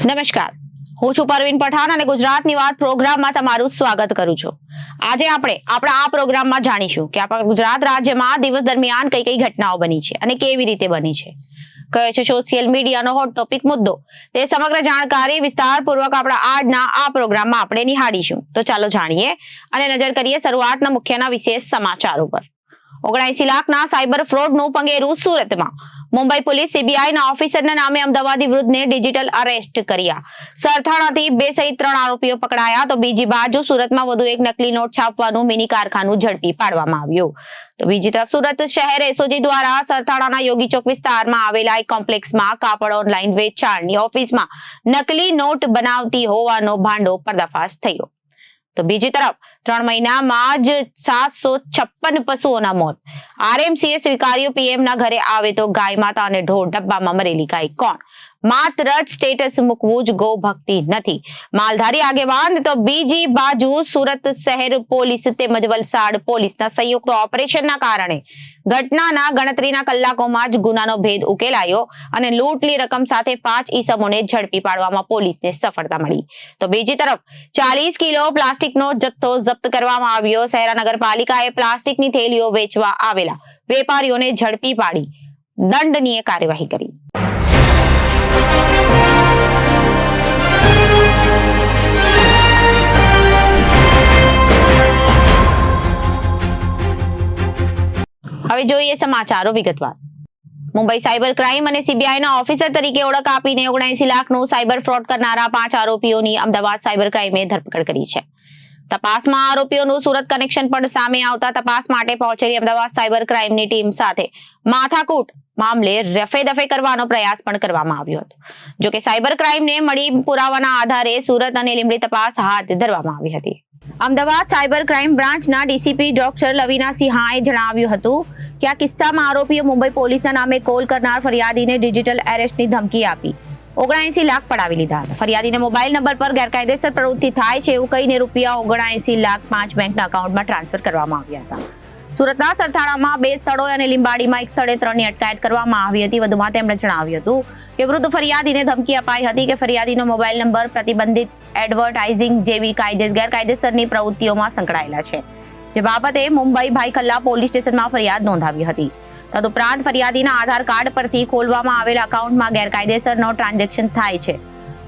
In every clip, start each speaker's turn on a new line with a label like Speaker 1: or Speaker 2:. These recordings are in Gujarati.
Speaker 1: નમસ્કાર, હું છું પરવીન પઠાણ અને ગુજરાતની વાત પ્રોગ્રામમાં તમારું સ્વાગત કરું છું। આજે આપણે આપણા આ પ્રોગ્રામમાં જાણીશું કે આપણા ગુજરાત રાજ્યમાં દિવસ દરમિયાન કઈ કઈ ઘટનાઓ બની છે અને કેવી રીતે બની છે, કયો છે સોશિયલ મીડિયાનો હોટ ટોપિક મુદ્દો। તે સમગ્ર જાણકારી વિસ્તારપૂર્વક આપણા આજના આ પ્રોગ્રામમાં આપણે નિહાળીશું। તો ચાલો જાણીએ અને નજર કરીએ શરૂઆતના મુખ્યના વિશેષ સમાચારો પર। 79 લાખના સાયબર ફ્રોડનું પંગેરું સુરતમાં। મુંબઈ પોલીસ સીબીઆઈના ઓફિસરના નામે અમદાવાદી વૃદ્ધને ડિજિટલ અરેસ્ટ કર્યા। સરથાણાથી 2 સહિત 3 આરોપીઓ પકડાયા। તો બીજી બાજુ સુરતમાં વધુ એક નકલી નોટ છાપવાનું મિની કારખાનું ઝડપી પાડવામાં આવ્યું। તો બીજી તરફ સુરત શહેર એસઓજી દ્વારા સરથાણાના યોગી ચોક વિસ્તારમાં આવેલા એક કોમ્પ્લેક્સમાં કાપડ ઓનલાઈન વેચાણની ઓફિસમાં નકલી નોટ બનાવતી હોવાનો ભાંડો પર્દાફાશ થયો। તો બીજી તરફ 3 મહિનામાં જ 756 પશુઓના મોત। આરએમસીએ સ્વીકાર્યું પીએમના ઘરે આવે તો ગાય માતા અને ઢોર ડબ્બામાં મરેલી ગાય કોણ? માત્ર જ સ્ટેટસ મૂકવું જ ગૌ ભક્તિ નથી, માલધારી આગેવાન। તો બીજી બાજુ સુરત શહેર પોલીસ તેમજ વલસાડ પોલીસના સંયુક્ત ઓપરેશનના કારણે ઘટનાના ગણતરીના કલાકોમાં જ ગુનાનો ભેદ ઉકેલાયો અને લૂંટની રકમ સાથે 5 ઈસમોને ઝડપી પાડવામાં પોલીસને સફળતા મળી। તો બીજી તરફ 40 કિલો પ્લાસ્ટિકનો જથ્થો જપ્ત કરવામાં આવ્યો। શહેરા નગરપાલિકાએ પ્લાસ્ટિકની થેલીઓ વેચવા આવેલા વેપારીઓને ઝડપી પાડી દંડનીય કાર્યવાહી કરી। હવે જોઈએ સમાચારો વિગતવાર। મુંબઈ સાયબર ક્રાઇમ અને સીબીઆઈના ઓફિસર તરીકે ઓળખ આપીને 79 લાખનું સાયબર ફ્રોડ કરનારા 5 આરોપીઓની અમદાવાદ સાયબર ક્રાઇમે ધરપકડ કરી છે। તપાસમાં આરોપીઓનું સુરત કનેક્શન પણ સામે આવતા તપાસ માટે પહોંચેલી અમદાવાદ સાયબર ક્રાઇમની ટીમ સાથે માથાકૂટ મામલે રફેદફે કરવાનો પ્રયાસ પણ કરવામાં આવ્યો હતો। જોકે સાયબર ક્રાઇમને મળી પુરાવાના આધારે સુરત અને લીંબડી તપાસ હાથ ધરવામાં આવી હતી। અમદાવાદ સાયબર ક્રાઇમ બ્રાન્ચના ડીસીપી ડોક્ટર લવીના સિંહાએ જણાવ્યું હતું કે આ કિસ્સામાં આરોપીએ મુંબઈ પોલીસના નામે કોલ કરનાર ફરિયાદીને ડિજિટલ એરેસ્ટની ધમકી આપી 79 લાખ પડાવી લીધા હતા। ફરિયાદીને મોબાઈલ નંબર પર ગેરકાયદેસર પ્રવૃત્તિ થાય છે એવું કહીને રૂપિયા 79 લાખ 5 બેંકના એકાઉન્ટમાં ટ્રાન્સફર કરવામાં આવ્યા હતા। સુરતના સરથાણામાં 2 સ્થળોએ અને લીંબાડીમાં 1 સ્થળે 3ની અટકાયત કરવામાં આવી હતી। વધુમાં તેમણે જણાવ્યું હતું કે વૃદ્ધ ફરિયાદીને ધમકી અપાઈ હતી કે ફરિયાદીનો મોબાઈલ નંબર પ્રતિબંધિત એડવર્ટાઇઝિંગ જેવી ગેરકાયદેસરની પ્રવૃત્તિઓમાં સંકળાયેલા છે, જે બાબતે મુંબઈ ભાઈખલ્લા પોલીસ સ્ટેશનમાં ફરિયાદ નોંધાવી હતી। તદુપરાંત ફરિયાદીના આધાર કાર્ડ પરથી ખોલવામાં આવેલા એકાઉન્ટમાં ગેરકાયદેસરનો ટ્રાન્ઝેક્શન થાય છે।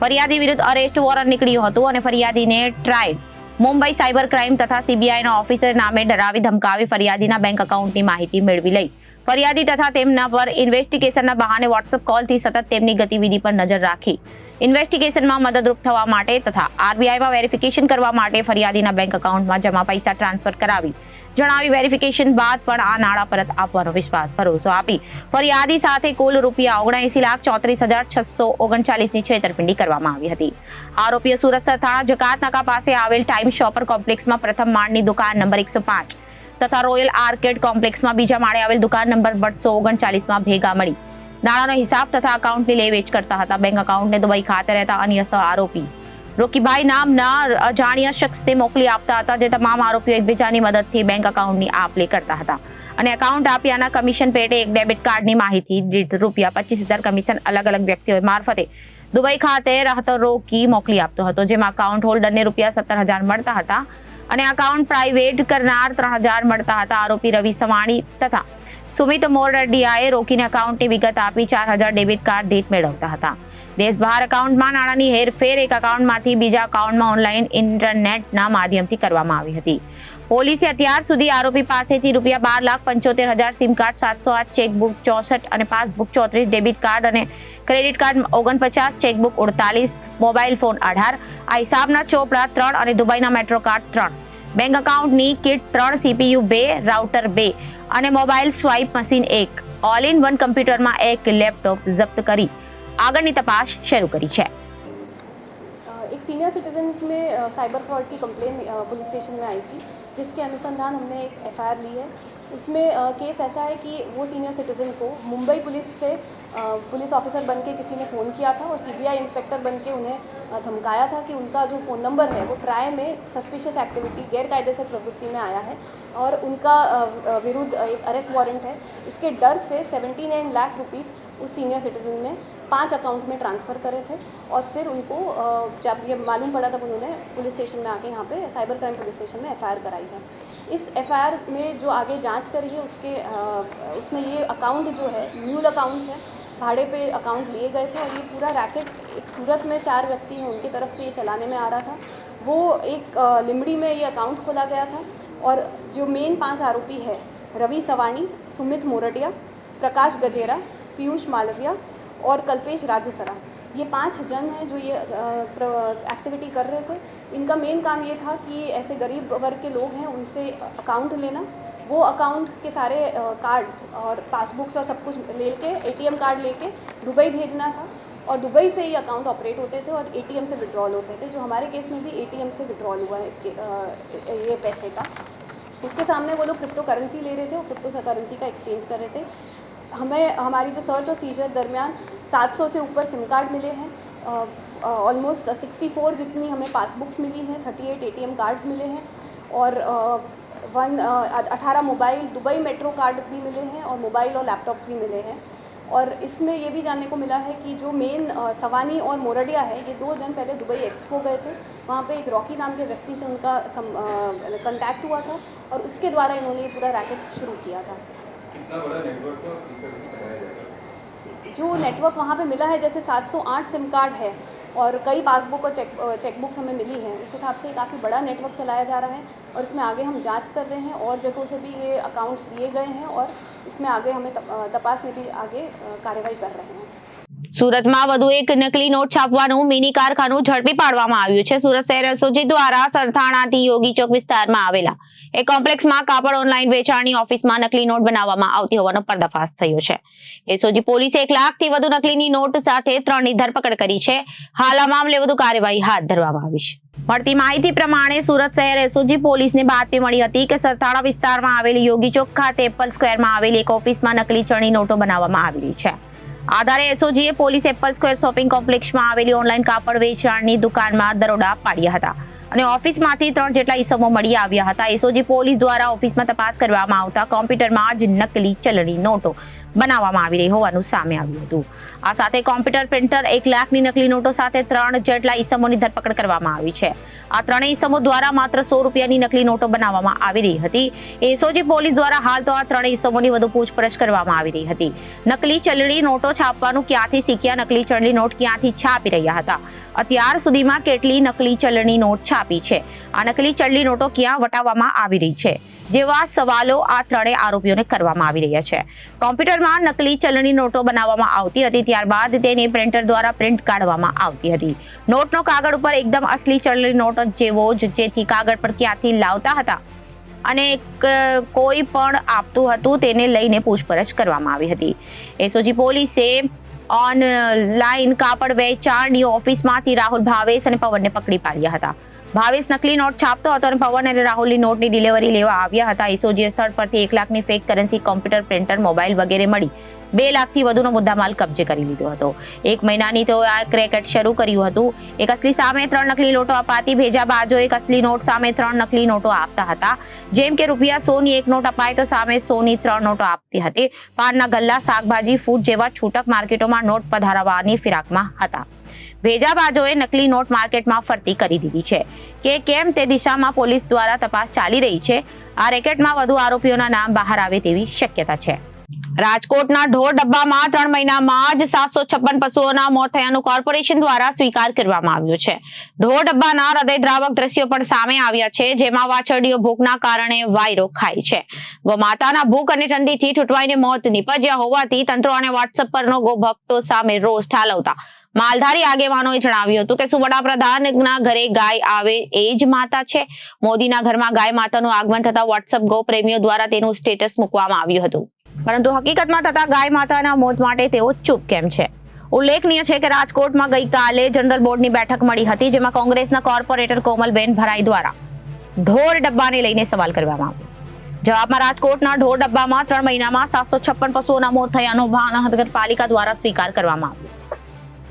Speaker 1: ફરિયાદી વિરુદ્ધ અરેસ્ટ વોરંટ નીકળ્યું હતું અને ફરિયાદીને ટ્રાઇડ મુંબઈ સાયબર ક્રાઇમ તથા સીબીઆઈના ઓફિસર નામે ડરાવી ધમકાવી ફરિયાદીના બેંક એકાઉન્ટની માહિતી મેળવી લઈ ફરિયાદી તથા તેમના પર ઇન્વેસ્ટિગેશનના બહાને વોટ્સએપ કોલથી સતત તેમની ગતિવિધિ પર નજર રાખી ઇન્વેસ્ટિગેશનમાં મદદરૂપ થવા માટે તથા આરબીઆઈમાં વેરિફિકેશન કરવા માટે ફરિયાદીના બેંક એકાઉન્ટમાં જમા પૈસા ટ્રાન્સફર કરાવી જણાવી વેરિફિકેશન બાદ પણ આ નાણાં પરત આપવાનો ભરોસો આપી ફરિયાદી સાથે કુલ રૂપિયા 79,34,639ની છેતરપિંડી કરવામાં આવી હતી। આરોપીએ સુરત સરથાણા જકાત નાકા પાસે આવેલ ટાઈમ શોપર કોમ્પ્લેક્સમાં પ્રથમ માળની દુકાન નંબર 105 તથા રોયલ આર્કેડ કોમ્પ્લેક્સમાં બીજા માળે આવેલ દુકાન નંબર 239માં ભેગા મળી નાણાંનો હિસાબ તથા એકાઉન્ટની લે વેચ કરતા હતા। બેંક એકાઉન્ટને દુબઈ ખાતે રહેતા અન્ય સહ આરોપી રોકીભાઈ નામના અજાણ્યા શખ્સને મોકલી આપતા હતા, જે તમામ આરોપીઓ એકબીજાની મદદથી બેંક એકાઉન્ટની આપ-લે કરતા હતા અને એકાઉન્ટ આપ્યાના કમિશન પેટે એક ડેબિટ કાર્ડની માહિતી દીઠ રૂપિયા 25,000 કમિશન અલગ અલગ વ્યક્તિઓ મારફતે દુબઈ ખાતે રહેતો રોકી મોકલી આપતો હતો, જેમાં એકાઉન્ટ હોલ્ડરને રૂપિયા 17,000 મળતા હતા અને એકાઉન્ટ પ્રાઇવેટ કરનાર 3,000 મળતા હતા। આરોપી રવિ સવાણી તથા સુમિત મોરડિયાએ રોકીને એકાઉન્ટની વિગત આપી 4,000 ડેબિટ કાર્ડ દીઠ મેળવતા હતા। દેશ બહાર એકાઉન્ટમાં નાણાંની હેરફેર એક એકાઉન્ટમાંથી બીજા એકાઉન્ટમાં ઓનલાઈન ઇન્ટરનેટના માધ્યમથી કરવામાં આવી હતી। પોલીસે અત્યાર સુધી આરોપી પાસેથી રૂપિયા 12,75,000 સિમ કાર્ડ 708 ચેકબુક 64 અને પાસબુક 34 ડેબિટ કાર્ડ અને credit card 49 chequebook 48 mobile phone 18 આ હિસાબના ચોપડા 3 અને દુબઈના મેટ્રો કાર્ડ 3 બેંક એકાઉન્ટની કિટ 3 સીપીયુ 2 રાઉટર 2 અને mobile swipe machine 1 all in one કમ્પ્યુટરમાં 1 લેપટોપ જપ્ત કરી આગળની તપાસ શરૂ કરી છે।
Speaker 2: एक सीनियर सिटीजन में साइबर फ्रॉड की कंप्लेन पुलिस स्टेशन में आई थी, जिसके अनुसंधान हमने एक एफआईआर ली है। उसमें केस ऐसा है कि वो सीनियर सिटीजन को मुंबई पुलिस से पुलिस ऑफिसर बन के किसी ने फ़ोन किया था और सीबीआई इंस्पेक्टर बन के उन्हें धमकाया था कि उनका जो फ़ोन नंबर है वो ट्राई में सस्पिशियस एक्टिविटी गैरकायदेसर प्रवृत्ति में आया है और उनका विरुद्ध एक अरेस्ट वारंट है। इसके डर से 79 लाख रुपीज़ उस सीनियर सिटीजन ने 5 अकाउंट में ट्रांसफ़र करे थे और फिर उनको जब ये मालूम पड़ा तब उन्होंने पुलिस स्टेशन में आके यहाँ पे साइबर क्राइम पुलिस स्टेशन में एफआईआर कराई है। इस एफआईआर में जो आगे जांच करी है उसमें ये अकाउंट जो है म्यूल अकाउंट्स है, भाड़े पे अकाउंट लिए गए थे और ये पूरा रैकेट एक सूरत में 4 व्यक्ति हैं उनकी तरफ से ये चलाने में आ रहा था। वो एक लिमड़ी में ये अकाउंट खोला गया था और जो मेन 5 आरोपी है रवि सवानी, सुमित मोरडिया, प्रकाश गजेरा, पीयूष मालविया और कल्पेश राजूसरा, ये 5 जन हैं जो ये एक्टिविटी कर रहे थे। इनका मेन काम ये था कि ऐसे गरीब वर्ग के लोग हैं उनसे अकाउंट लेना, वो अकाउंट के सारे कार्ड्स और पासबुक्स और सब कुछ लेके एटीएम कार्ड लेके दुबई भेजना था और दुबई से ही अकाउंट ऑपरेट होते थे और एटीएम से विड्रॉल होते थे। जो हमारे केस में भी एटीएम से विड्रॉल हुआ है इसके ये पैसे का। इसके सामने वो लोग क्रिप्टो करेंसी ले रहे थे और क्रिप्टो करेंसी का एक्सचेंज कर रहे थे। हमें हमारी जो सर्च और सीजर दरमियान 700 से ऊपर सिम कार्ड मिले हैं, ऑलमोस्ट 64 जितनी हमें पासबुक्स मिली हैं, 38 एटीएम कार्ड्स मिले हैं और 18 मोबाइल दुबई मेट्रो कार्ड भी मिले हैं और मोबाइल और लैपटॉप्स भी मिले हैं। और इसमें ये भी जानने को मिला है कि जो मेन सवानी और मोरडिया है, ये 2 जन पहले दुबई एक्सपो गए थे, वहाँ पे एक रॉकी नाम के व्यक्ति से उनका कांटेक्ट हुआ था और उसके द्वारा इन्होंने ये पूरा रैकेट शुरू किया था।
Speaker 3: कितना बड़ा नेटवर्क था, किस तरह से बनाया जाएगा?
Speaker 2: जो नेटवर्क वहाँ पे मिला है, जैसे 708 सिम कार्ड है और कई पासबुक और चेकबुक्स हमें मिली हैं, उस हिसाब से काफ़ी बड़ा नेटवर्क चलाया जा रहा है और इसमें आगे हम जांच कर रहे हैं और जगहों से भी ये अकाउंट्स दिए गए हैं और इसमें आगे हमें तपास में भी आगे કાર્યવાહી कर रहे हैं।
Speaker 1: સુરતમાં વધુ એક નકલી નોટ છાપવાનું મિની કારખાનું ઝડપી પાડવામાં આવ્યું છે। સુરત શહેર એસઓજી દ્વારા સરથાણાથી યોગી ચોક વિસ્તારમાં આવેલા એક કોમ્પ્લેક્સમાં કાપડ ઓનલાઈન વેચાણની ઓફિસમાં નકલી નોટ બનાવવામાં આવતી હોવાનો પર્દાફાશ થયો છે। એસઓજી પોલીસે 1 લાખથી વધુ નકલીની નોટ સાથે 3ની ધરપકડ કરી છે। હાલ આ મામલે વધુ કાર્યવાહી હાથ ધરવામાં આવી છે। મળતી માહિતી પ્રમાણે સુરત શહેર એસઓજી પોલીસને બાતમી મળી હતી કે સરથાણા વિસ્તારમાં આવેલી યોગી ચોક ખાતે એપલ સ્ક્વેરમાં આવેલી એક ઓફિસમાં નકલી ચલણી નોટો બનાવવામાં આવેલી છે। આધારે એસઓજીએ પોલીસ એપલ સ્ક્વેર શોપિંગ કોમ્પ્લેક્સમાં આવેલી ઓનલાઈન કાપડ વેચાણની દુકાનમાં દરોડા પાડ્યા હતા અને ઓફિસમાંથી 3 જેટલા ઈસમો મળી આવ્યા હતા। એસઓજી પોલીસ દ્વારા ઓફિસમાં તપાસ કરવામાં આવતા કોમ્પ્યુટરમાં જ નકલી ચલણી નોટો બનાવવામાં આવી રહી હોવાનું સામે આવ્યું હતું। આ સાથે કોમ્પ્યુટર પ્રિન્ટર 1 લાખની નકલી નોટો સાથે 3 જેટલા ઈસમોની ધરપકડ કરવામાં આવી છે। આ ત્રણેય ઈસમો દ્વારા માત્ર 100 રૂપિયાની નકલી નોટો બનાવવામાં આવી રહી હતી। એસઓજી પોલીસ દ્વારા હાલ તો આ ત્રણેય ઈસમોની વધુ પૂછપરછ કરવામાં આવી રહી હતી। નકલી ચલણી નોટો છાપવાનું ક્યાંથી શીખ્યા, નકલી ચલણી નોટ ક્યાંથી છાપી રહ્યા હતા, અત્યાર સુધીમાં કેટલી નકલી ચલણી નોટ છાપી છે, આ નકલી ચલણી નોટો ક્યાં વટાવવામાં આવી રહી છે જેવા સવાલો આ ત્રણેય આરોપીઓને કરવામાં આવી રહ્યા છે। કોમ્પ્યુટરમાં નકલી ચલણી નોટો બનાવવામાં આવતી હતી, ત્યારબાદ તેને પ્રિન્ટર દ્વારા પ્રિન્ટ કાઢવામાં આવતી હતી। નોટનો કાગળ ઉપર એકદમ અસલી ચલણી નોટ જેવો જ, જેથી કાગળ પર ક્યાંથી લાવતા હતા અને કોઈ પણ આપતું હતું તેને લઈને પૂછપરછ કરવામાં આવી હતી। એસઓજી પોલીસે ઓનલાઈન કાપડ વેચાણની ઓફિસમાંથી રાહુલ ભાવેશ અને પવનને પકડી પાડ્યા હતા। ભાવેશ નકલી નોટ છાપતો હતો અને પવન અને રાહુલની નોટની ડિલિવરી લેવા આવ્યા હતા। એસઓજીએ સ્થળ પરથી 1 લાખની fake currency, computer, printer, mobile વગેરે મળી 2 લાખથી વધુનો મુદ્દામાલ કબજે કરી લીધો હતો। 1 મહિનાની તો આ ક્રેકેટ શરૂ કર્યું હતું। એક અસલી સામે 3 નકલી નોટો અપાતી, ભેજા બાજો એક અસલી નોટ સામે 3 નકલી નોટો આપતા હતા। જેમ કે રૂપિયા 100ની 1 નોટ અપાય તો સામે 100ની 3 નોટો આપતી હતી। પાનના ગલ્લા, શાકભાજી, ફૂડ જેવા છૂટક માર્કેટોમાં નોટ પધારવાની ફિરાકમાં હતા। ભેજા બાજોએ નકલી નોટ માર્કેટમાં ફરતી કરી દીધી છે કે કેમ તે દિશામાં પોલીસ દ્વારા તપાસ ચાલી રહી છે। આ રેકેટમાં વધુ આરોપીઓના નામ બહાર આવે તેવી શક્યતા છે। રાજકોટના ઢોર ડબ્બામાં 3 મહિનામાં જ 756 પશુઓના મોત થયાનું કોર્પોરેશન દ્વારા સ્વીકાર કરવામાં આવ્યો છે। ઢોર ડબ્બાના હૃદયદ્રાવક દ્રશ્યો પણ સામે આવ્યા છે, જેમાં વાછરડીઓ ભૂખના કારણે વાયરો ખાય છે। ગોમાતાના ભૂખ અને ઠંડીથી છૂટવાઈને મોત નિપજ્યા હોવાથી તંત્ર અને વોટ્સએપ પરનો ગોભક્તો સામે રોષ ઠાલવતા માલધારી આગેવાનોએ જણાવ્યું હતું કે શું વડાપ્રધાનના ઘરે ગાય આવે એ જ માતા છે? મોદીના ઘરમાં ગાય માતાનું આગમન થતા વોટ્સએપ ગૌ પ્રેમીઓ દ્વારા તેનું સ્ટેટસ મૂકવામાં આવ્યું હતું, પરંતુ હકીકતમાં થતા ગાય માતાના મોત માટે તેઓ ચૂપ કેમ છે? ઉલ્લેખનીય છે કે રાજકોટમાં ગઈકાલે જનરલ બોર્ડની બેઠક મળી હતી, જેમાં કોંગ્રેસના કોર્પોરેટર કોમલબેન ભરાઈ દ્વારા ઢોર ડબ્બાને લઈને સવાલ કરવામાં આવ્યો। જવાબમાં રાજકોટના ઢોર ડબ્બામાં 3 મહિનામાં 756 પશુઓના મોત થયાનો મહાનગરપાલિકા દ્વારા સ્વીકાર કરવામાં આવ્યો।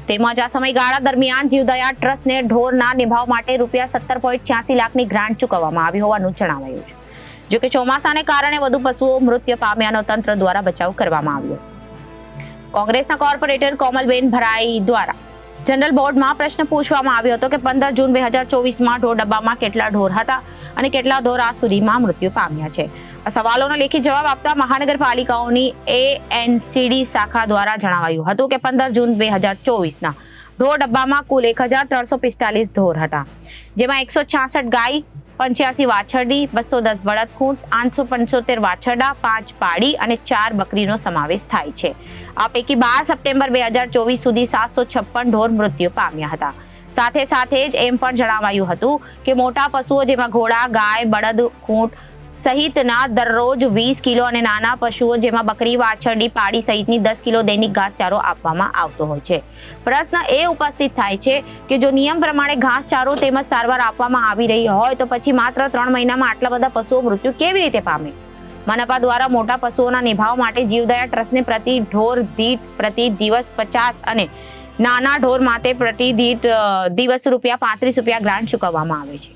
Speaker 1: તેમજ આ સમયગાળા દરમિયાન જીવદયા ટ્રસ્ટને ઢોરના નિભાવ માટે રૂપિયા 17.86 લાખની ગ્રાન્ટ ચૂકવવામાં આવી હોવાનું જણાવાયું છે। જો કે ચોમાસાને કારણે વધુ પશુઓ મૃત્યુ પામ્યાનો તંત્ર દ્વારા બચાવ કરવામાં આવ્યો। કોંગ્રેસના કોર્પોરેટર કોમલબેન ભરાઈ દ્વારા જનરલ બોર્ડમાં પ્રશ્ન પૂછવામાં આવ્યો હતો કે 15 જૂન 2024માં ઢોર ડબ્બામાં કેટલા ઢોર હતા અને કેટલા ઢોર આજ સુધીમાં મૃત્યુ પામ્યા છે. આ સવાલોનો લેખિત જવાબ આપતા મહાનગરપાલિકાઓની ANCD શાખા દ્વારા જણાવાયું હતું કે 15 જૂન 2024ના ઢોર ડબ્બામાં કુલ 1345 ઢોર હતા, જેમાં 166 ગાય, 85 વાછરડી, 210 બળદ ખૂંટ, 875 વાછરડા, 5 પાડી અને 4 બકરીનો સમાવેશ થાય છે. આ પૈકી 12 સપ્ટેમ્બર 2024 સુધી 756 ઢોર મૃત્યુ પામ્યા હતા. સાથે જ એમ પણ જણાવાયું હતું કે મોટા પશુઓ જેમાં ઘોડા, ગાય, બળદ, ખૂંટ સહિતના દરરોજ 20 કિલો અને નાના પશુઓ જેમાં બકરી, વાછરડી, પાડી સહિતની 10 કિલો દૈનિક ઘાસચારો આપવામાં આવતો હોય છે. પ્રશ્ન એ ઉપસ્થિત થાય છે કે જો નિયમ પ્રમાણે ઘાસચારો તેમજ સારવાર આપવામાં આવી રહી હોય તો પછી માત્ર 3 મહિનામાં આટલા બધા પશુઓ મૃત્યુ કેવી રીતે પામે? મનપા દ્વારા મોટા પશુઓના નિભાવ માટે જીવદયા ટ્રસ્ટને પ્રતિ ઢોર દીઠ પ્રતિ દિવસ 50 અને નાના ઢોર માટે પ્રતિ દીઠ દિવસ ₹35 ગ્રાન્ટ ચૂકવવામાં આવે છે.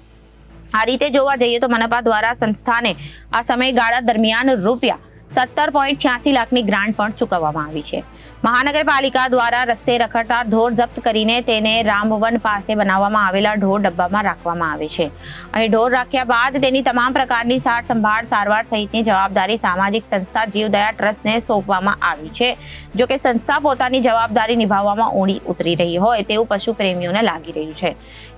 Speaker 1: આ રીતે જોવા જઈએ તો મનપા દ્વારા સંસ્થાને આ સમયગાળા દરમિયાન ₹17.86 લાખની ગ્રાન્ટ પણ ચૂકવવામાં આવી છે. મહાનગરપાલિકા દ્વારા રસ્તે રખડતા ઢોર જપ્ત કરીને તેને રામવન પાસે બનાવવામાં આવેલા ઢોર ડબ્બામાં રાખવામાં આવે છે. અહીં ઢોર રાખ્યા બાદ તેની તમામ પ્રકારની સાર સંભાળ, સારવાર સહિતની જવાબદારી સામાજિક સંસ્થા જીવદયા ટ્રસ્ટને સોંપવામાં આવી છે. જો કે સંસ્થા પોતાની જવાબદારી નિભાવવામાં ઊંડી ઉતરી રહી હોય તેવું પશુ પ્રેમીઓને લાગી રહ્યું છે,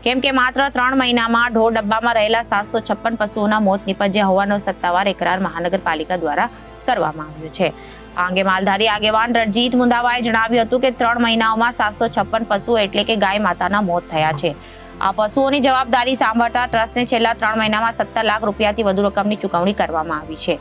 Speaker 1: કેમ કે માત્ર 3 મહિનામાં ઢોર ડબ્બામાં રહેલા 756 પશુઓના મોત નીપજ્યા હોવાનો સત્તાવાર એકરાર મહાનગરપાલિકા દ્વારા કરવામાં આવ્યો છે. આ અંગે માલધારી આગેવાન રણજીત મુંદાવાએ જણાવ્યું હતું કે 3 મહિનાઓમાં 756 પશુઓ એટલે કે ગાય માતાના મોત થયા છે. આ પશુઓની જવાબદારી સાંભળતા ટ્રસ્ટને છેલ્લા 3 મહિનામાં 17 લાખ રૂપિયાથી વધુ રકમની ચૂકવણી કરવામાં આવી છે.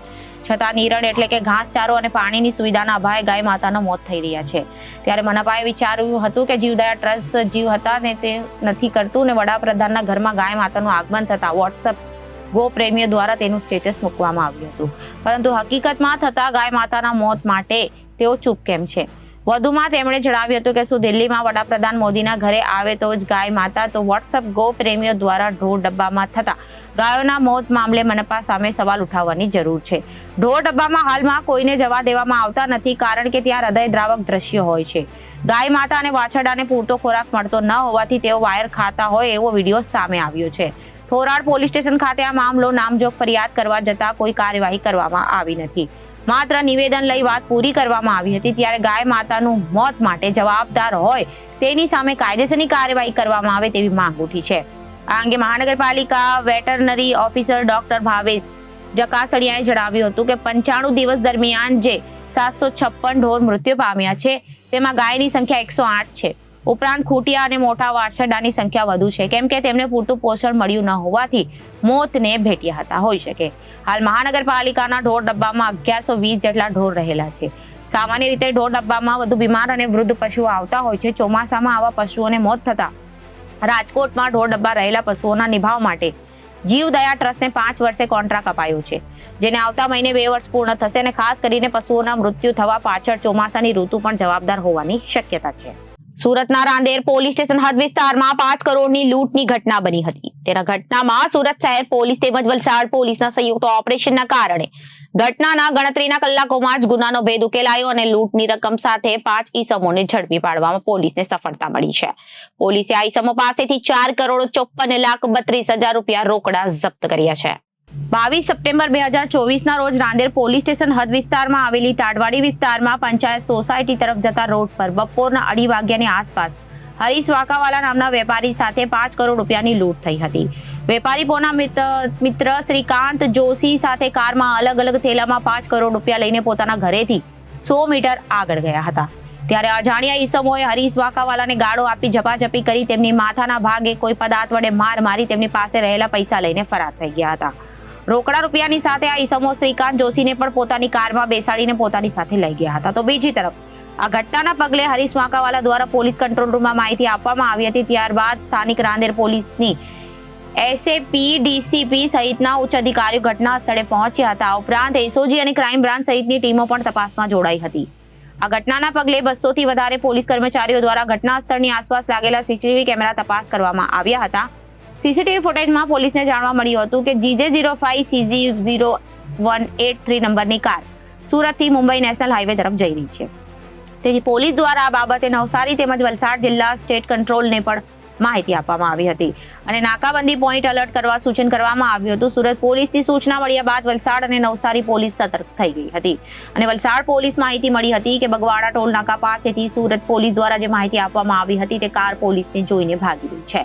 Speaker 1: છતાં નિરણ એટલે કે ઘાસચારો અને પાણીની સુવિધાના અભાવે ગાય માતાના મોત થઈ રહ્યા છે. ત્યારે મનપાએ વિચાર્યું હતું કે જીવદયા ટ્રસ્ટ જીવ હતા ને તે નથી કરતું ને વડાપ્રધાનના ઘરમાં ગાય માતાનું આગમન થતા વોટ્સઅપ ગો પ્રેમીઓ દ્વારા તેનું સ્ટેટસ મૂકવામાં આવ્યું હતું, પરંતુ હકીકતમાં થતા ગાય માતાના મોત માટે તેઓ ચૂપ કેમ છે? વધુમાં તેમણે જણાવ્યું હતું કે શું દિલ્હીમાં વડાપ્રધાન મોદીના ઘરે આવે તો જ ગાય માતા, તો વોટ્સઅપ ગો પ્રેમીઓ દ્વારા ઢોર ડબ્બામાં થતા ગાયોના મોત મામલે મનપા સામે સવાલ ઉઠાવવાની જરૂર છે. ઢોર ડબ્બામાં હાલમાં કોઈને જવા દેવામાં આવતા નથી, કારણ કે ત્યાં હૃદયદ્રાવક દ્રશ્યો હોય છે. ગાય માતા અને વાછરડાને પૂરતો ખોરાક મળતો ન હોવાથી તેઓ વાયર ખાતા હોય એવો વિડીયો સામે આવ્યો છે. થોરાડ પોલીસ સ્ટેશન ખાતે આ મામલો નામજોગ ફરિયાદ કરવા જતાં કોઈ કાર્યવાહી કરવામાં આવી નથી. માત્ર નિવેદન લઈ વાત પૂરી કરવામાં આવી હતી. ત્યારે ગાય માતાનું મોત માટે જવાબદાર હોય તેની સામે કાયદેસરની કાર્યવાહી કરવામાં આવે તેવી માંગ ઉઠી છે. આ અંગે મહાનગરપાલિકા વેટરનરી ઓફિસર ડોક્ટર ભાવેશ જકાસડિયાએ જણાવ્યું હતું કે 95 દિવસ દરમિયાન જે 756 ઢોર મૃત્યુ પામ્યા છે તેમાં ગાયની સંખ્યા 108 છે. ઉપરાંત ખૂટિયા અને મોટા વાછરડાની સંખ્યા વધુ છે, કેમ કે તેમને પૂરતું પોષણ મળ્યું ન હોવાથી મોતને ભેટ્યા હતા હોઈ શકે. હાલ મહાનગરપાલિકાના ઢોર ડબ્બામાં 1120 જેટલા ઢોર રહેલા છે. સામાન્ય રીતે ઢોર ડબ્બામાં વધુ બીમાર અને વૃદ્ધ પશુઓ આવતા હોય છે. ચોમાસામાં આવા પશુઓને મોત થતા રાજકોટમાં ઢોર ડબ્બા રહેલા પશુઓના નિભાવ માટે જીવદયા ટ્રસ્ટને 5 વર્ષે કોન્ટ્રાક્ટ અપાયો છે, જેને આવતા મહિને 2 વર્ષ પૂર્ણ થશે અને ખાસ કરીને પશુઓના મૃત્યુ થવા પાછળ ચોમાસાની ઋતુ પણ જવાબદાર હોવાની શક્યતા છે. સુરતના રાંદેર પોલીસ સ્ટેશન હદ વિસ્તારમાં 5 કરોડની લૂંટની ઘટના બની હતી. તેના ઘટનામાં સુરત શહેર પોલીસ તેમજ વલસાડ પોલીસના સંયુક્ત ઓપરેશનના કારણે ઘટનાના ગણતરીના કલાકોમાં જ ગુનાનો ભેદ ઉકેલાયો અને લૂંટની રકમ સાથે 5 ઈસમોને ઝડપી પાડવામાં પોલીસને સફળતા મળી છે. પોલીસે આ ઈસમો પાસેથી 4,54,32,000 રૂપિયા રોકડા જપ્ત કર્યા છે. 22 સપ્ટેમ્બર 2024ના રોજ રાંદેર પોલીસ સ્ટેશન હદ વિસ્તારમાં આવેલી તાડવાડી વિસ્તારમાં પંચાયત સોસાયટી તરફ જતા રોડ પર બપોરના 2:30 વાગ્યાની આસપાસ હરીશ વાકાવાલા નામના વેપારી સાથે 5 કરોડ રૂપિયાની લૂંટ થઈ હતી. વેપારી પોના મિત્ર શ્રીકાંત જોશી સાથે કારમાં અલગ અલગ થેલામાં 5 કરોડ રૂપિયા લઈને પોતાના ઘરેથી 100 મીટર આગળ ગયા હતા. ત્યારે અજાણ્યા ઈસમોએ હરીશ વાકાવાલાને ગાળો આપી ઝપાઝપી કરી તેમની માથાના ભાગે કોઈ પદાર્થ વડે માર મારી તેમની પાસે રહેલા પૈસા લઈને ફરાર થઈ ગયા હતા. રોકડા રૂપિયાની સાથે આ ઈસમો શ્રીકાંત જોશીને પણ પોતાની કારમાં બેસાડીને પોતાની સાથે લઈ ગયા હતા. તો બીજી તરફ આ ઘટનાના પગલે હરીશ વાકાવાલા દ્વારા પોલીસ કંટ્રોલ રૂમમાં માહિતી આપવામાં આવી હતી. ત્યારબાદ સ્થાનિક રાંદેર પોલીસની એસએપી, ડીસીપી સહિતના ઉચ્ચ અધિકારીઓ ઘટના સ્થળે પહોંચ્યા હતા. ઉપરાંત એસઓજી અને ક્રાઇમ બ્રાન્ચ સહિતની ટીમો પણ તપાસમાં જોડાઈ હતી. આ ઘટનાના પગલે 200થી વધારે પોલીસ કર્મચારીઓ દ્વારા ઘટના સ્થળની આસપાસ લાગેલા સીસીટીવી કેમેરા તપાસ કરવામાં આવ્યા હતા. સીસીટીવી ફૂટેજમાં પોલીસને જાણવા મળ્યું હતું કે GJ05CG0183 નંબરની કાર સુરતથી મુંબઈ નેશનલ હાઈવે તરફ જઈ રહી છે. તેથી પોલીસ દ્વારા આ બાબતે નવસારી તેમજ વલસાડ જિલ્લા સ્ટેટ કંટ્રોલને પણ માહિતી આપવામાં આવી હતી અને નાકાબંધી પોઈન્ટ એલર્ટ કરવા સૂચન કરવામાં આવ્યું હતું. સુરત પોલીસની સૂચના મળ્યા બાદ વલસાડ અને નવસારી પોલીસ સતર્ક થઈ ગઈ હતી અને વલસાડ પોલીસ માહિતી મળી હતી કે બગવાડા ટોલ નાકા પાસેથી સુરત પોલીસ દ્વારા જે માહિતી આપવામાં આવી હતી તે કાર પોલીસને જોઈને ભાગી ગઈ છે.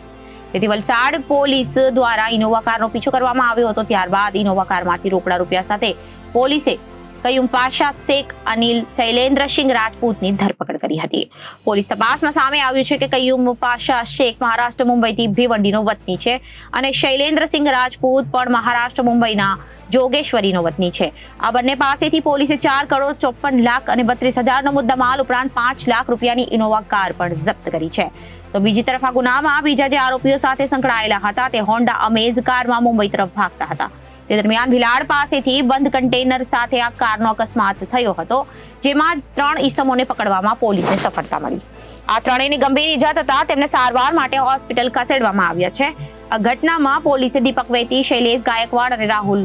Speaker 1: તેથી વલસાડ પોલીસ દ્વારા ઇનોવા કારનો પીછો કરવામાં આવ્યો હતો. ત્યારબાદ ઇનોવા કારમાંથી રોકડા રૂપિયા સાથે પોલીસે કયુમ પાશા શેખ અનિલ શૈલેન્દ્રસિંહ રાજપૂતની ધરપકડ કરી હતી. પોલીસ તપાસમાં સામે આવ્યું છે કે કયુમ પાશા શેખ મહારાષ્ટ્ર મુંબઈથી ભિવંડીનો વતની છે અને શૈલેન્દ્રસિંહ રાજપૂત પણ મહારાષ્ટ્ર મુંબઈના જોગેશ્વરીનો વતની છે. આ બંને પાસેથી પોલીસે 4,54,00,000 અને 32,000નો મુદ્દામાલ ઉપરાંત 5 લાખ રૂપિયાની ઇનોવા કાર પણ જપ્ત કરી છે. તો બીજી તરફ આ ગુનામાં બીજા જે આરોપીઓ સાથે સંકળાયેલા હતા તે હોન્ડા અમેઝ કારમાં મુંબઈ તરફ ભાગતા હતા. તે દરમિયાન ભિલાડ પાસેથી બંધ કન્ટેનર સાથે આ કારનો અકસ્માત થયો હતો, જેમાં 3 ઈસમોને પકડવામાં પોલીસને સફળતા મળી. આ ત્રણેયને ગંભીર ઈજા થતા તેમને સારવાર માટે હોસ્પિટલ ખસેડવામાં આવ્યા છે. આ ઘટનામાં પોલીસે દીપક વેતી, શૈલેષ ગાયકવાડ અને રાહુલ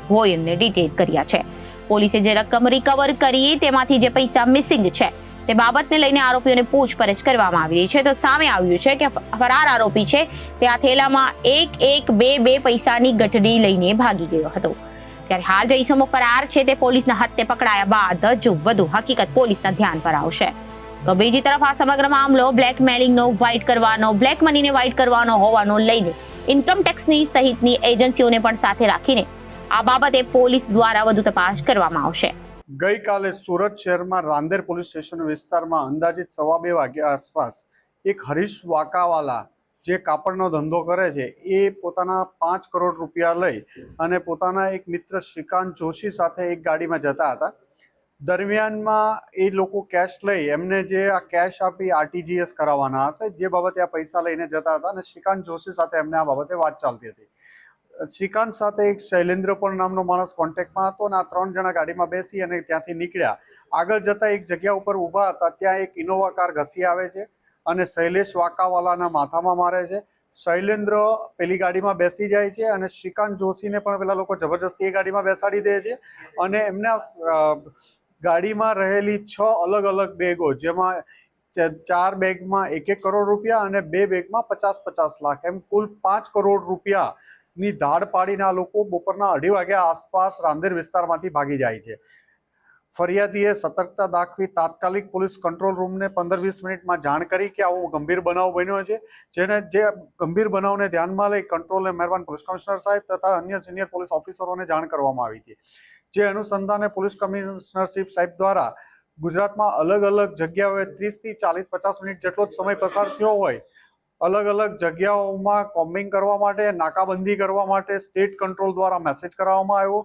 Speaker 1: ભોયને ડિટેન કર્યા છે. પોલીસે જે રકમ રિકવર કરી તેમાંથી જે પૈસા મિસિંગ છે તે બાબતને લઈને આરોપીઓને પૂછપરછ કરવામાં આવી રહી છે. તો સામે આવ્યું છે કે ફરાર આરોપી છે તે આ થેલામાં 1-1-2-2 પૈસાની ગઠડી લઈને ભાગી ગયો હતો. ત્યારે હાલ જે ઈસમો ફરાર છે તે પોલીસના હત્થે પકડાયા બાદ જ વધુ હકીકત પોલીસના ધ્યાન પર આવશે. તો બીજી તરફ આ સમગ્ર મામલો બ્લેકમેલિંગનો વ્હાઇટ કરવાનો, બ્લેક મનીને વ્હાઇટ કરવાનો હોવાનો લઈને ઇન્કમ ટેક્સની સહિતની એજન્સીઓને પણ સાથે રાખીને આ બાબતે પોલીસ દ્વારા વધુ તપાસ કરવામાં આવશે.
Speaker 4: ગઈકાલે સુરત શહેરમાં રાંદેર પોલીસ સ્ટેશન વિસ્તારમાં અંદાજિત 2:15 વાગ્યા આસપાસ એક હરીશ વાકાવાલા જે કાપડનો ધંધો કરે છે એ પોતાના 5 કરોડ રૂપિયા લઈ અને પોતાના એક મિત્ર શ્રીકાંત જોશી સાથે એક ગાડીમાં જતા હતા. દરમિયાનમાં એ લોકો કેશ લઈ એમને જે આ કેશ આપી RTGS કરાવવાના હશે, જે બાબતે આ પૈસા લઈને જતા હતા અને શ્રીકાંત જોશી સાથે એમને આ બાબતે વાત ચાલતી હતી. શ્રીકાંત સાથે એક શૈલેન્દ્ર પણ નામનો માણસ કોન્ટેક્ટમાં હતો અને આ 3 જણા ગાડીમાં બેસી અને ત્યાંથી નીકળ્યા. આગળ જતા એક જગ્યા ઉપર ઊભા હતા, ત્યાં એક ઇનોવા કાર ઘસી આવે છે અને શૈલેષ વાકાવાલાના માથામાં મારે છે. શૈલેન્દ્ર પેલી ગાડીમાં બેસી જાય છે અને શ્રીકાંત જોશીને પણ પેલા લોકો જબરજસ્તી એ ગાડીમાં બેસાડી દે છે અને એમના ગાડીમાં રહેલી 6 અલગ અલગ બેગો, જેમાં 4 બેગમાં 1-1 કરોડ રૂપિયા અને 2 બેગમાં 50-50 લાખ, એમ કુલ 5 કરોડ રૂપિયા ની ધાડ પાડીને આ લોકો બપોરના 2:30 વાગ્યા આસપાસ રાંદેર વિસ્તારમાંથી ભાગી જાય છે. ફરિયાદીએ સતર્કતા દાખવી તાત્કાલિક પોલીસ કંટ્રોલ રૂમને 15-20 મિનિટમાં જાણ કરી કે આવો ગંભીર બનાવ બન્યો છે, જે ગંભીર બનાવને ધ્યાનમાં લઈ કંટ્રોલને મહેરબાન પોલીસ કમિશનર સાહેબ તથા અન્ય સિનિયર પોલીસ ઓફિસરોને જાણ કરવામાં આવી હતી. જે અનુસંધાને પોલીસ કમિશનરશીપ સાહેબ દ્વારા ગુજરાતમાં અલગ અલગ જગ્યાઓએ 30 થી 40-50 મિનિટ જેટલો જ સમય પસાર થયો હોય, અલગ અલગ જગ્યાઓમાં કોમ્બિંગ કરવા માટે, નાકાબંધી કરવા માટે સ્ટેટ કંટ્રોલ દ્વારા મેસેજ કરવામાં આવ્યો.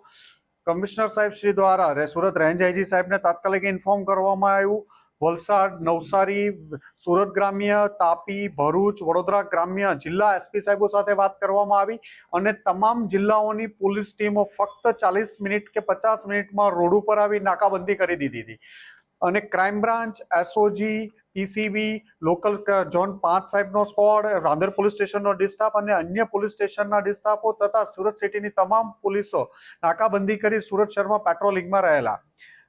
Speaker 4: કમિશનર સાહેબ શ્રી દ્વારા સુરત રેન્જ આઈજી સાહેબને તાત્કાલિક ઇન્ફોર્મ કરવામાં આવ્યું. વલસાડ, નવસારી, સુરત ગ્રામ્ય, તાપી, ભરૂચ, વડોદરા ગ્રામ્ય જિલ્લા SP સાહેબો સાથે વાત કરવામાં આવી અને તમામ જિલ્લાઓની પોલીસ ટીમો ફક્ત 40 મિનિટ કે 50 મિનિટમાં રોડ ઉપર આવી નાકાબંધી કરી દીધી હતી અને crime branch, SOG, PCB, local zone 5 સાહેબનો સ્ક્વોડ, રાંદેર પોલીસ સ્ટેશનનો ડિસ્ટાફ અને અન્ય પોલીસ સ્ટેશનના ડિસ્ટાફો તથા સુરત સિટીની તમામ પોલીસો નાકાબંધી કરી સુરત શહેરમાં પેટ્રોલિંગમાં રહેલા.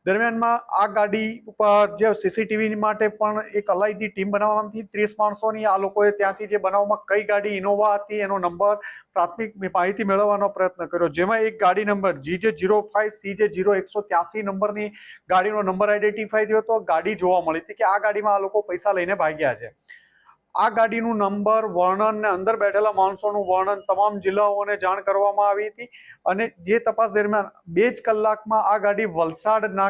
Speaker 4: દરમિયાનમાં આ ગાડી ઉપર જે CCTV માટે પણ એક અલાયદી ટીમ બનાવવામાં આવી 30 માણસોની. આ લોકોએ ત્યાંથી જે બનાવમાં કઈ ગાડી ઇનોવા હતી એનો નંબર પ્રાથમિક માહિતી મેળવવાનો પ્રયત્ન કર્યો, જેમાં એક ગાડી નંબર GJ05CJ0183 નંબરની ગાડીનો નંબર આઈડેન્ટિફાઈ થયો હતો. ગાડી જોવા મળી હતી કે આ ગાડીમાં આ લોકો પૈસા લઈને ભાગ્યા છે. આ ગાડીનું નંબર, વર્ણન ને અંદર બેઠેલા માણસોનું વર્ણન તમામ જિલ્લાઓને જાણ કરવામાં આવી હતી અને જે તપાસ દરમિયાન 2 જ કલાકમાં આ ગાડી વલસાડના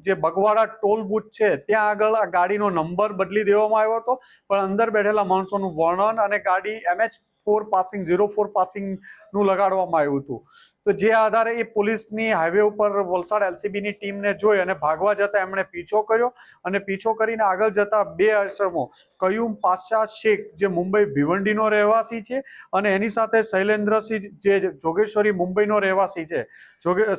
Speaker 4: જે બગવાડા ટોલ બૂથ છે ત્યાં આગળ આ ગાડીનો નંબર બદલી દેવામાં આવ્યો હતો, પણ અંદર બેઠેલા માણસોનું વર્ણન અને ગાડી MH4 પાસિંગ 04 પાસિંગ નું લગાડવામાં આવ્યું હતું. તો જે આધારે એ પોલીસની હાઈવે ઉપર વલસાડ LCBની ટીમને જોઈ અને ભાગવા જતા એમણે પીછો કર્યો અને પીછો કરીને આગળ જતા 2 અસમો કયુમ પાશા શેખ જે મુંબઈ ભિવંડીનો રહેવાસી છે અને એની સાથે શૈલેન્દ્રસિંહ જે જોગેશ્વરી મુંબઈનો રહેવાસી છે,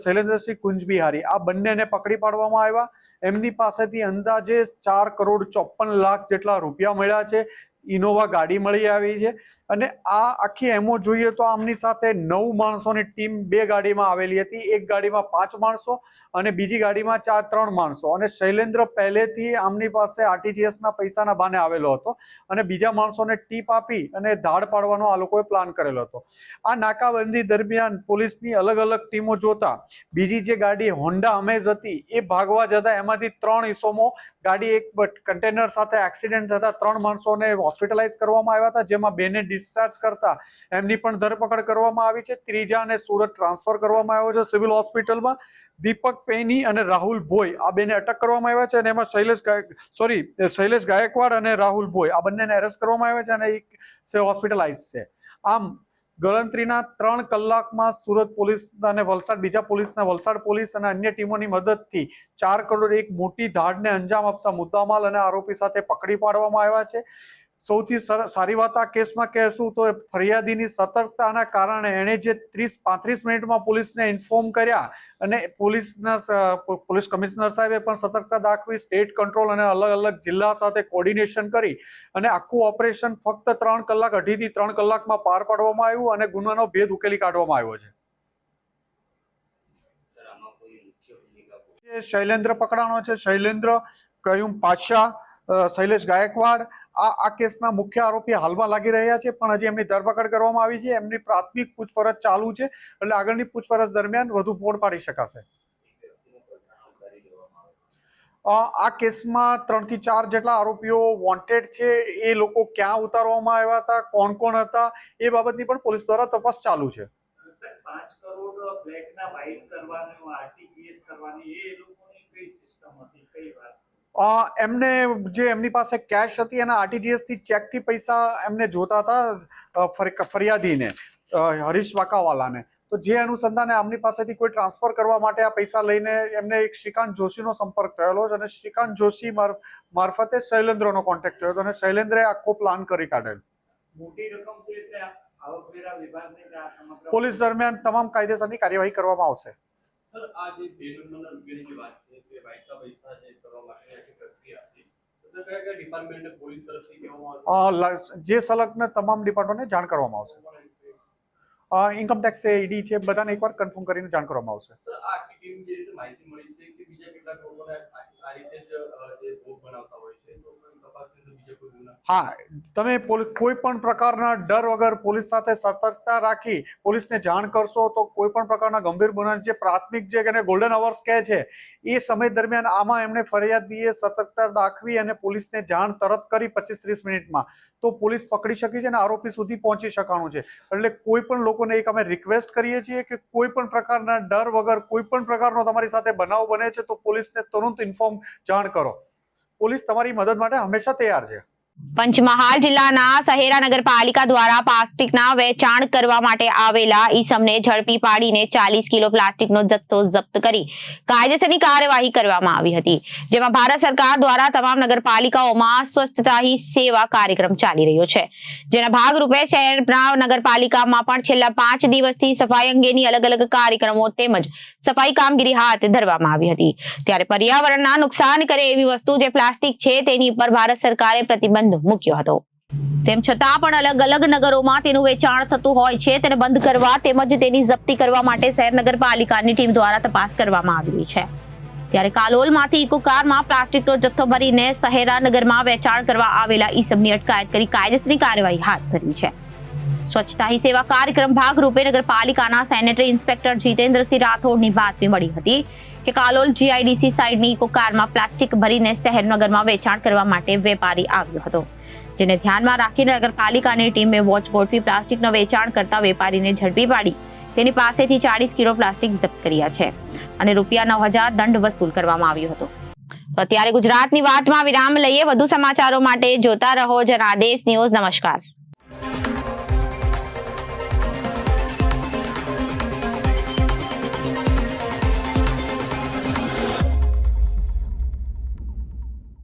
Speaker 4: શૈલેન્દ્રસિંહ કુંજબિહારી, આ બંનેને પકડી પાડવામાં આવ્યા. એમની પાસેથી અંદાજે 4 કરોડ 54 લાખ જેટલા રૂપિયા મળ્યા છે. ઇનોવા ગાડી મળી આવી છે અને આ આખી એમો જોઈએ તો આમની સાથે 9 માણસોની ટીમ 2 ગાડીમાં આવેલી હતી. એક ગાડીમાં 5 માણસો અને બીજી ગાડીમાં 3 માણસો. અને શૈલેન્દ્ર પહેલેથી આમની પાસે આરટીજીએસ ના પૈસાના બાને આવેલો હતો અને બીજા માણસોને ટીપ આપી અને ધાડ પાડવાનો આ લોકોએ પ્લાન કરેલો હતો. આ નાકાબંધી દરમિયાન પોલીસની અલગ અલગ ટીમો જોતા બીજી જે ગાડી હોન્ડા અમેઝ હતી એ ભાગવા જતા એમાંથી 3 ઈસમો ગાડી એક કન્ટેનર સાથે એક્સિડન્ટ થતા 3 માણસોને હોસ્પિટલાઇઝ કરવામાં આવ્યા હતા, જેમાં 2 ને ડિસ્ચાર્જ કરતા એમની પણ ધરપકડ કરવામાં આવી છે. ત્રીજાને સુરત ટ્રાન્સફર કરવામાં આવ્યો છે સિવિલ હોસ્પિટલમાં. દીપક પેની અને રાહુલ ભોઈ આ બેને અટક કરવામાં આવ્યા છે અને એમાં શૈલેષ ગાયકવાડ અને રાહુલ ભોઈ આ બંનેને એરેસ્ટ કરવામાં આવ્યા છે અને એક હોસ્પિટલાઇઝ છે. આમ ગણતરીના 3 કલાકમાં સુરત પોલીસ અને વલસાડ પોલીસ અને અન્ય ટીમોની મદદથી 4 કરોડ એક મોટી ધાડને અંજામ આપતા મુદ્દામાલ અને આરોપી સાથે પકડી પાડવામાં આવ્યા છે. સૌથી સારી વાત આ કેસમાં કહેશું તો ફરિયાદીની સતર્કતાના કારણે એણે જે 30-35 મિનિટમાં પોલીસને ઇન્ફોર્મ કર્યા અને પોલીસ કમિશનર સાહેબે પણ સતર્કતા દાખવી, સ્ટેટ કંટ્રોલ અને અલગ અલગ જિલ્લા સાથે કોર્ડિનેશન કરી અને આખું ઓપરેશન ફક્ત 3 કલાક 2.5 થી 3 કલાકમાં પાર પાડવામાં આવ્યું અને ગુનાનો ભેદ ઉકેલી કાઢવામાં આવ્યો છે. શૈલેન્દ્ર પકડાનો છે. શૈલેન્દ્ર, કયુમ પાશા, શૈલેષ ગાયકવાડ આ કેસના મુખ્ય આરોપી હાલમાં લાગી રહ્યા છે, પણ હજી એમની ધરપકડ કરવામાં આવી છે. એમની પ્રાથમિક પૂછપરછ ચાલુ છે એટલે આગળની પૂછપરછ દરમિયાન વધુ પોડ પાડી શકાશે. આ કેસમાં 3 થી 4 જેટલા આરોપીઓ વોન્ટેડ છે. એ લોકો ક્યાં ઉતારવામાં આવ્યા હતા, કોણ કોણ હતા એ બાબતની પણ પોલીસ દ્વારા તપાસ ચાલુ છે.
Speaker 5: 5 કરોડ ફ્લેટના વાઇટ કરવાનો, આરટીજીએસ કરવાની એ લોકોની કઈ સિસ્ટમ હતી, કઈ વાત?
Speaker 4: એમને જે એમની પાસે કેશ હતી એના આરટીજીએસ થી ચેક થી પૈસા એમને જોતા હતા ફરિયાદીને, હરીશ વાકાવાલાને. તો જે અનુસંધાને આમની પાસેથી કોઈ ટ્રાન્સફર કરવા માટે આ પૈસા લઈને એમને એક શ્રીકાંત જોશીનો સંપર્ક થયેલો છે અને શ્રીકાંત જોશી મારફતે શૈલેન્દ્રનો કોન્ટેક્ટ થયો હતો અને શૈલેન્દ્રે આખો પ્લાન કરી કાઢેલ.
Speaker 5: મોટી રકમ છે એટલે આવકવેરા વિભાગને
Speaker 4: પોલીસ દરમિયાન તમામ કાયદેસરની કાર્યવાહી કરવામાં આવશે.
Speaker 3: સર, આ જે પેમેન્ટના રૂપિયાની જે વાત છે કે વાયકા પૈસા જે કરવા માટેની પ્રક્રિયા હતી, તો કયા ડિપાર્ટમેન્ટ પોલીસ તરફથી કહેવામાં
Speaker 4: આવશે? જે સંલગ્ન તમામ ડિપાર્ટમેન્ટને જાણ કરવામાં આવશે. ઇન્કમ ટેક્સ છે, ઈડી છે, બધાને એકવાર કન્ફર્મ કરીને જાણ કરવામાં આવશે.
Speaker 3: સર, આ આખી ટીમ જે રીતે માહિતી મળી છે કે બીજા કેટલાક લોકોને આ રીતે જ જે ભોગ બનાવતા હોય છે, તો કોઈ તપાસની અંદર બીજા કોઈ ગુના?
Speaker 4: હા, તમે કોઈ પણ પ્રકારના ડર વગર પોલીસ સાથે સતર્કતા રાખી પોલીસને જાણ કરશો તો કોઈ પણ પ્રકારના ગંભીર ગુના, જે પ્રાથમિક જે ગોલ્ડન અવર્સ કહે છે એ સમય દરમિયાન આમાં એમને ફરિયાદીએ સતર્કતા દાખવી અને પોલીસને જાણ તરત કરી 25-30 મિનિટમાં તો પોલીસ પકડી શકી છે અને આરોપી સુધી પહોંચી શકવાનું છે. એટલે કોઈ પણ લોકોને એક અમે રિક્વેસ્ટ કરીએ છીએ કે કોઈ પણ પ્રકારના ડર વગર કોઈ પણ પ્રકારનો તમારી સાથે બનાવ બને છે તો પોલીસને તુરંત ઇન્ફોર્મ જાણ કરો. પોલીસ તમારી મદદ માટે હંમેશા તૈયાર છે.
Speaker 1: પંચમહાલ જિલ્લાના શહેરા નગરપાલિકા દ્વારા પ્લાસ્ટિકના વેચાણ કરવા માટે આવેલા ઈસમને ઝડપી પાડીને 40 કિલો પ્લાસ્ટિકનો જથ્થો જપ્ત કરી કાયદેસરની કાર્યવાહી કરવામાં આવી હતી, જેમાં ભારત સરકાર દ્વારા તમામ નગરપાલિકાઓમાં સ્વચ્છતા હી સેવા કાર્યક્રમ ચાલી રહ્યો છે, જેના ભાગરૂપે શહેરના નગરપાલિકામાં પણ છેલ્લા 5 દિવસથી સફાઈ અંગેની અલગ અલગ કાર્યક્રમો તેમજ સફાઈ કામગીરી હાથ ધરવામાં આવી હતી. ત્યારે પર્યાવરણના નુકસાન કરે એવી વસ્તુ જે પ્લાસ્ટિક છે તેની પર ભારત સરકારે પ્રતિબંધ મૂક્યો હતો. તેમ છતાં પણ અલગ અલગ નગરોમાં તેનું વેચાણ થતું હોય છે, તેને બંધ કરવા તેમજ તેની જપ્તી કરવા માટે શહેર નગરપાલિકાની ટીમ દ્વારા તપાસ કરવામાં આવી રહી છે. ત્યારે કાલોલમાંથી ઇકો કારમાં પ્લાસ્ટિકનો જથ્થો ભરીને શહેરા નગરમાં વેચાણ કરવા આવેલા ઈસમની અટકાયત કરી કાયદેસરની કાર્યવાહી હાથ ધરી છે. સ્વચ્છતા હી સેવા કાર્યક્રમ ભાગરૂપે નગરપાલિકાના સેનેટરી ઇન્સ્પેક્ટર જીતેન્દ્રસિંહ રાઠોડની બાતમી મળી હતી કે કાલોલ જીઆઈડીસી સાઈડની ઇકો કારમાં પ્લાસ્ટિક ભરીને શહેર નગરમાં વેચાણ કરવા માટે વેપારી આવ્યો હતો, જેને ધ્યાનમાં રાખીને નગરપાલિકાની ટીમે વોચ ગોઠવી પ્લાસ્ટિકનું વેચાણ કરતા વેપારીને ઝડપી પાડી તેની પાસેથી 40 કિલો પ્લાસ્ટિક જપ્ત કર્યા છે અને ₹9,000 દંડ વસૂલ કરવામાં આવ્યો હતો. તો અત્યારે ગુજરાતની વાતમાં વિરામ લઈએ. વધુ સમાચારો માટે જોતા રહો જનાદેશ ન્યૂઝ. નમસ્કાર.